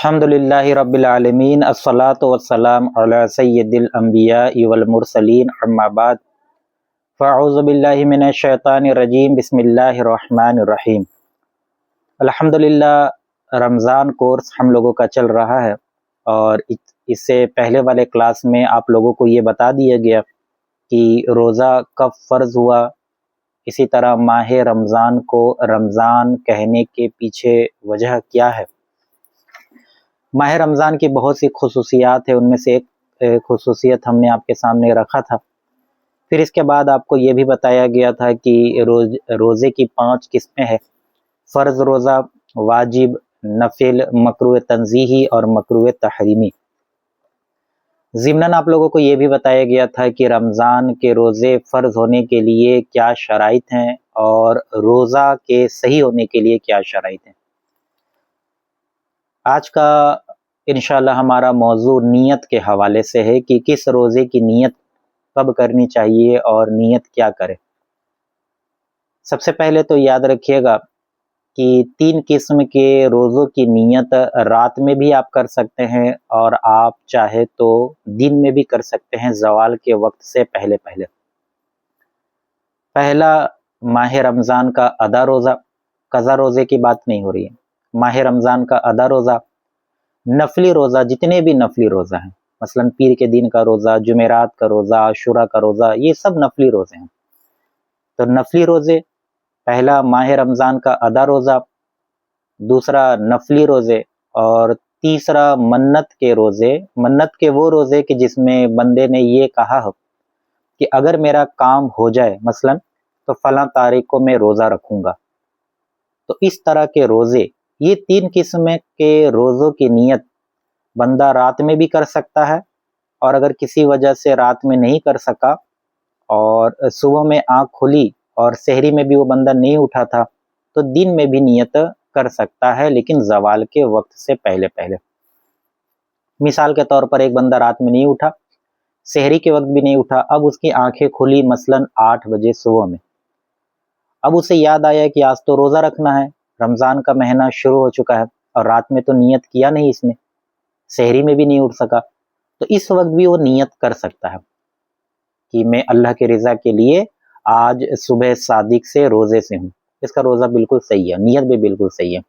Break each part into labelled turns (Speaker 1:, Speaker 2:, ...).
Speaker 1: अल्हम्दुलिल्लाहि रब्बिल आलमीन अस्सलातु वस्सलाम अला सय्यिदिल अंबिया'i वल मुरसलीन अम्मा बाद फ़अऊज़ु बिल्लाहि मिनश शैतानिर रजीम बिस्मिल्लाहिर रहमानिर रहीम। अल्हम्दुलिल्लाह रमज़ान कोर्स हम लोगों का चल रहा है और इससे पहले वाले क्लास में आप लोगों को ये बता दिया गया कि रोज़ा कब फ़र्ज़ हुआ। इसी तरह माह रमज़ान को रमज़ान कहने के पीछे वजह क्या है। माह रमज़ान की बहुत सी खुसूसियात है, उनमें से एक खुसूसियत हमने आपके सामने रखा था। फिर इसके बाद आपको ये भी बताया गया था कि रोज़े की 5 किस्में हैं: फ़र्ज़ रोज़ा, वाजिब, नफिल, मकरूह तंज़ीही और मकरूह तहरीमी। ज़िमनन आप लोगों को ये भी बताया गया था कि रमज़ान के रोज़े फ़र्ज़ होने के लिए क्या शराइत हैं और रोज़ा के सही होने के लिए क्या शराइत हैं। आज का इंशाअल्लाह हमारा मौजू नियत के हवाले से है कि किस रोज़े की नियत कब करनी चाहिए और नियत क्या करें। सबसे पहले तो याद रखिएगा कि 3 किस्म के रोज़ों की नियत रात में भी आप कर सकते हैं और आप चाहे तो दिन में भी कर सकते हैं, ज़वाल के वक्त से पहले पहले। पहला, माह रमज़ान का अदा रोज़ा। कज़ा रोज़े की बात नहीं हो रही है। माह रमज़ान का अदा रोज़ा, नफली रोज़ा, जितने भी नफली रोज़ा हैं, मसलन पीर के दिन का रोज़ा, जुमेरात का रोज़ा, आशूरा का रोज़ा, ये सब नफली रोज़े हैं। तो नफली रोज़े, पहला माह रमज़ान का अदा रोज़ा, दूसरा नफली रोज़े और तीसरा मन्नत के रोज़े। मन्नत के वो रोज़े कि जिसमें बंदे ने ये कहा हो कि अगर मेरा काम हो जाए मसलन तो फलां तारीख को मैं रोज़ा रखूँगा। तो इस तरह के रोज़े, ये 3 किस्म के रोज़ों की नियत बंदा रात में भी कर सकता है और अगर किसी वजह से रात में नहीं कर सका और सुबह में आँख खुली और सहरी में भी वो बंदा नहीं उठा था तो दिन में भी नियत कर सकता है, लेकिन ज़वाल के वक्त से पहले पहले। मिसाल के तौर पर एक बंदा रात में नहीं उठा, सहरी के वक्त भी नहीं उठा, अब उसकी आंखें खुली मसलन 8 बजे सुबह में। अब उसे याद आया कि आज तो रोज़ा रखना है, रमज़ान का महीना शुरू हो चुका है और रात में तो नियत किया नहीं इसने, सहरी में भी नहीं उठ सका, तो इस वक्त भी वो नियत कर सकता है कि मैं अल्लाह की रज़ा के लिए आज सुबह सादिक से रोज़े से हूँ। इसका रोज़ा बिल्कुल सही है, नियत भी बिल्कुल सही है।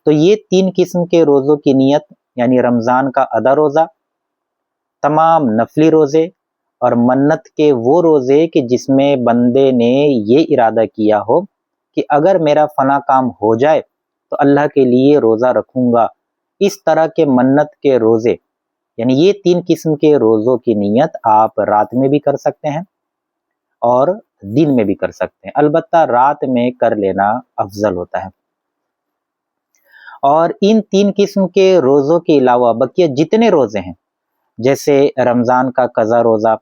Speaker 1: तो ये 3 किस्म के रोज़ों की नियत, यानी रमज़ान का अदा रोज़ा, तमाम नफली रोज़े और मन्नत के वो रोज़े कि जिसमें बंदे ने ये इरादा किया हो कि अगर मेरा फना काम हो जाए तो अल्लाह के लिए रोज़ा रखूँगा। इस तरह के मन्नत के रोज़े, यानी ये 3 किस्म के रोज़ों की नियत आप रात में भी कर सकते हैं और दिन में भी कर सकते हैं। अलबत्ता रात में कर लेना अफजल होता है। और इन 3 किस्म के रोज़ों के अलावा बकिया जितने रोज़े हैं, जैसे रमज़ान का कज़ा रोज़ा,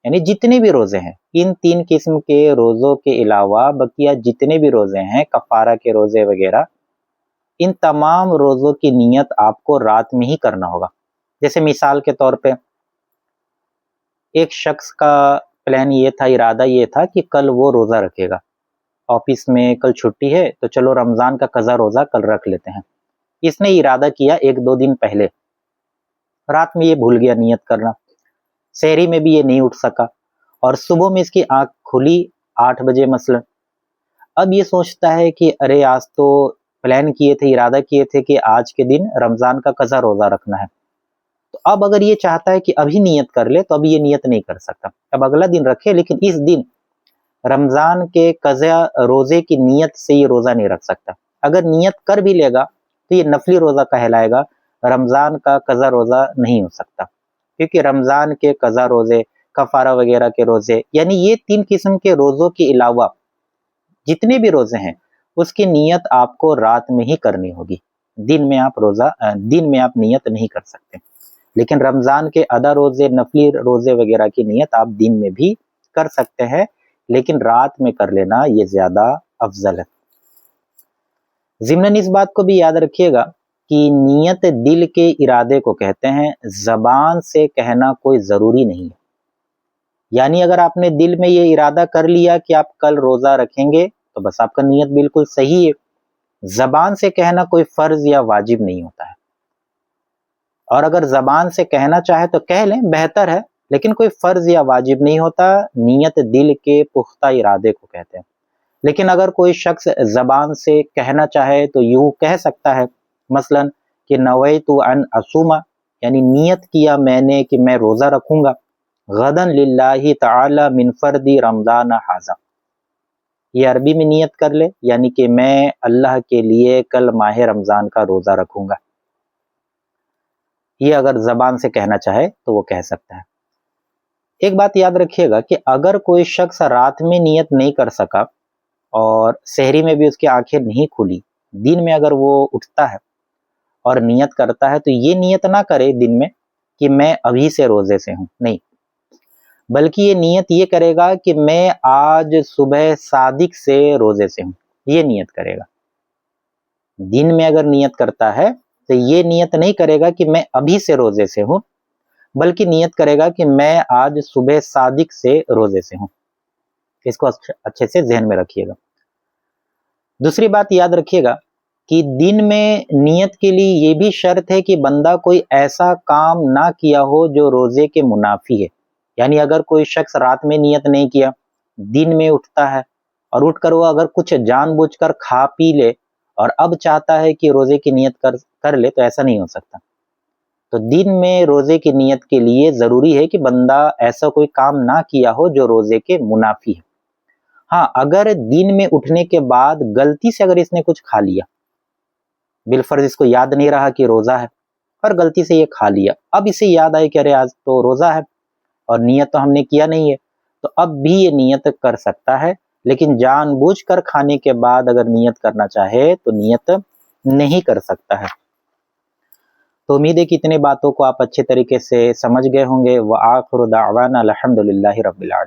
Speaker 1: यानी जितने भी रोज़े हैं, इन 3 किस्म के रोज़ों के अलावा बकिया जितने भी रोज़े हैं, कफ़ारा के रोज़े वगैरह, इन तमाम रोज़ों की नियत आपको रात में ही करना होगा। जैसे मिसाल के तौर पे एक शख्स का प्लान ये था, इरादा ये था कि कल वो रोज़ा रखेगा। ऑफिस में कल छुट्टी है तो चलो रमज़ान का कज़ा रोज़ा कल रख लेते हैं। इसने इरादा किया 1-2 दिन पहले, रात में ये भूल गया नियत करना, सहरी में भी ये नहीं उठ सका और सुबह में इसकी आँख खुली 8 बजे मसलन। अब ये सोचता है कि अरे आज तो प्लान किए थे, इरादा किए थे कि आज के दिन रमज़ान का कज़ा रोज़ा रखना है। तो अब अगर ये चाहता है कि अभी नियत कर ले तो अभी ये नियत नहीं कर सकता। अब अगला दिन रखे, लेकिन इस दिन रमज़ान के कज़ा रोज़े की नियत से ये रोज़ा नहीं रख सकता। अगर नियत कर भी लेगा तो ये नफली रोज़ा कहलाएगा, रमज़ान का कज़ा रोज़ा नहीं हो सकता, क्योंकि रमज़ान के कज़ा रोज़े, कफ़ारा वगैरह के रोज़े, यानी ये 3 किस्म के रोज़ों के अलावा जितने भी रोज़े हैं उसकी नियत आपको रात में ही करनी होगी। दिन में आप नियत नहीं कर सकते। लेकिन रमज़ान के अदा रोज़े, नफली रोज़े वगैरह की नियत आप दिन में भी कर सकते हैं, लेकिन रात में कर लेना ये ज़्यादा अफजल है। ज़िमनन इस बात को भी याद रखिएगा कि नियत दिल के इरादे को कहते हैं, ज़बान से कहना कोई ज़रूरी नहीं है। यानी अगर आपने दिल में ये इरादा कर लिया कि आप कल रोज़ा रखेंगे तो बस आपका नियत बिल्कुल सही है। ज़बान से कहना कोई फ़र्ज़ या वाजिब नहीं होता है। اور اگر زبان سے کہنا چاہے تو کہہ لیں، بہتر ہے، لیکن کوئی فرض یا واجب نہیں ہوتا، نیت دل کے پختہ ارادے کو کہتے ہیں۔ لیکن اگر کوئی شخص زبان سے کہنا چاہے تو یوں کہہ سکتا ہے، مثلا کہ نویت ان اصوما، یعنی نیت کیا میں نے کہ میں روزہ رکھوں گا، غدن للہ تعالی من فردی رمضان ھذا، یہ عربی میں نیت کر لے، یعنی کہ میں اللہ کے لیے کل ماہ رمضان کا روزہ رکھوں گا۔ یہ اگر زبان سے کہنا چاہے تو وہ کہہ سکتا ہے۔ ایک بات یاد رکھیے گا کہ اگر کوئی شخص رات میں نیت نہیں کر سکا اور سحری میں بھی اس کی آنکھیں نہیں کھلی، دن میں اگر وہ اٹھتا ہے اور نیت کرتا ہے تو یہ نیت نہ کرے دن میں کہ میں ابھی سے روزے سے ہوں، نہیں، بلکہ یہ نیت یہ کرے گا کہ میں آج صبح صادق سے روزے سے ہوں، یہ نیت کرے گا۔ دن میں اگر نیت کرتا ہے تو یہ نیت نہیں کرے گا کہ میں ابھی سے روزے سے ہوں، بلکہ نیت کرے گا کہ میں آج صبح صادق سے روزے سے ہوں۔ اس کو اچھے سے ذہن میں رکھیے گا۔ دوسری بات یاد رکھیے گا کہ دن میں نیت کے لیے یہ بھی شرط ہے کہ بندہ کوئی ایسا کام نہ کیا ہو جو روزے کے منافی ہے، یعنی اگر کوئی شخص رات میں نیت نہیں کیا، دن میں اٹھتا ہے اور اٹھ کر وہ اگر کچھ جان بوجھ کر کھا پی لے اور اب چاہتا ہے کہ روزے کی نیت کر لے، تو ایسا نہیں ہو سکتا۔ تو دن میں روزے کی نیت کے لیے ضروری ہے کہ بندہ ایسا کوئی کام نہ کیا ہو جو روزے کے منافی ہے۔ ہاں، اگر دن میں اٹھنے کے بعد غلطی سے اگر اس نے کچھ کھا لیا، بالفرض اس کو یاد نہیں رہا کہ روزہ ہے اور غلطی سے یہ کھا لیا، اب اسے یاد آئے کہ ارے آج تو روزہ ہے اور نیت تو ہم نے کیا نہیں ہے، تو اب بھی یہ نیت کر سکتا ہے، لیکن جان بوجھ کر کھانے کے بعد اگر نیت کرنا چاہے تو نیت نہیں کر سکتا ہے۔ تو امید ہے کہ اتنے باتوں کو آپ اچھے طریقے سے سمجھ گئے ہوں گے۔ وآخر دعوانا الحمدللہ رب العالمین۔